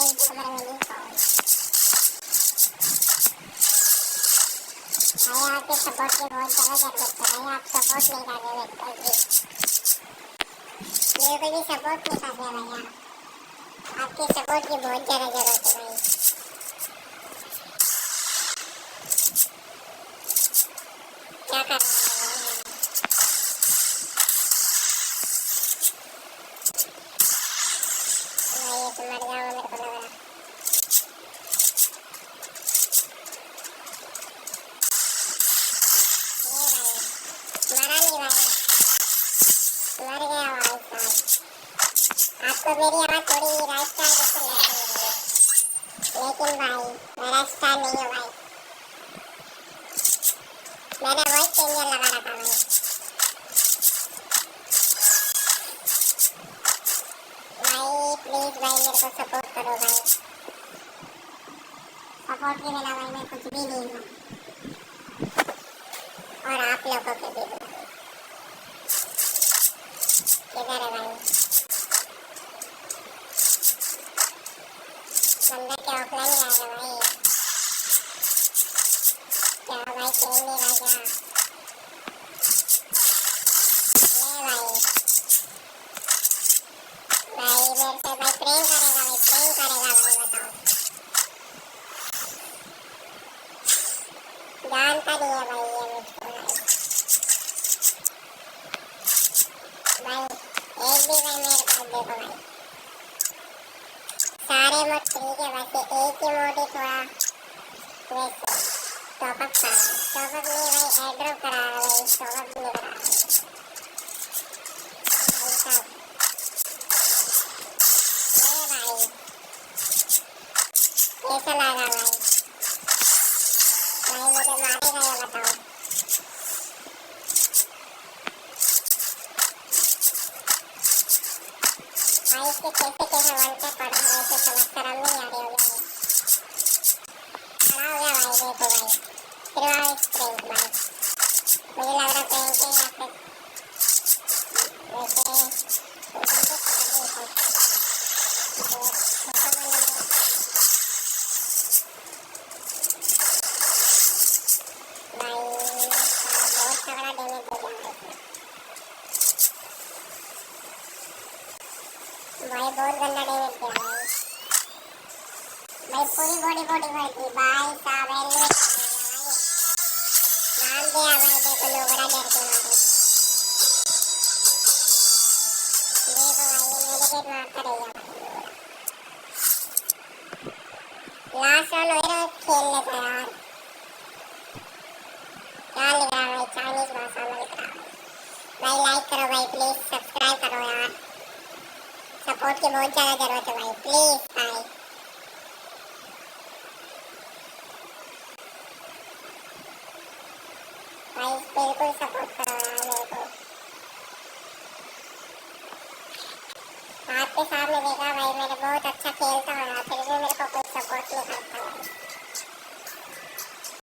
इस ओवर में नहीं पाऊंगा। भाई आपके सपोर्ट की बहुत ज़्यादा जरूरत है भाई, आप सपोर्ट नहीं कर रहे मेरे को भी सपोर्ट नहीं कर रहे भैया, आपके सपोर्ट की बहुत ज़्यादा जरूरत है भाई। क्या कर रहे हैं भाई, ये तो मर जाऊंगा मेरे को लग रहा। ये भाई मरा नहीं भाई, मर गया भाई साहब। आपको मेरी आवाज़ थोड़ी राइट स्टार जैसे लग रही है, लेकिन भाई मेरा स्टार नहीं है भाई, मैंने वॉइस चेंजर लगा रखा भाई। भाई प्लीज भाई मेरे को सपोर्ट करो भाई, सपोर्ट के बिना भाई मैं कुछ भी नहीं हूँ, और आप लोगों के भी भाई। किधर है भाई बंदा, क्या ऑफलाइन ही आएगा भाई, क्या भाई खेल नहीं रहा क्या? ले भाई मेरे से भाई प्रेम करेगा भाई, प्रेम करेगा भाई, बताओ जानता नहीं है भाई ये मुझको भाई। एक भी भाई मेरे पास देखो भाई, सारे मोड ठीक है, वैसे एक ही मोड ही थोड़ा वैसे टॉपअप करा, टॉपअप नहीं भाई एयर ड्रॉप करा भाई, टॉपअप नहीं करा भाई साहब। ये भाई कैसा लगा भाई, भाई मुझे मारेगा या बताओ? भाई इसके कैसे कैसे वन टैप पड़ रहा है, ऐसे समझ शर्म नहीं आ रही होगी भाई। खड़ा हो गया भाई, देखो भाई फिर आओ इस प्रैंक भाई, मुझे लग रहा प्रैंक है या फिर वैसे बंदूक पकड़ ली भाई, बहुत तगड़ा डैमेज दे दिया भाई, बहुत गंदा डैमेज दिया भाई, भाई पूरी बॉडी बॉडी भर दी भाई साहब, एलिमिनेट कर दिया भाई, नाम दिया भाई, देखो लोग बड़ा डर के मारे, देखो भाई ये मेडिकेट मारता रहेगा भाई। लास्ट राउंड हो रहा है, खेल लेता है यार, क्या लिख रहा है भाई, चाइनीज भाषा में लिख रहा है भाई। लाइक करो भाई प्लीज, सब्सक्राइब करो यार, सपोर्ट की बहुत ज़्यादा ज़रूरत है भाई, प्लीज़ भाई। भाई बिल्कुल सपोर्ट करो यार मेरे को, आपके सामने देखा भाई मैंने बहुत अच्छा खेलता हूँ, फिर भी मेरे को कोई सपोर्ट नहीं करता।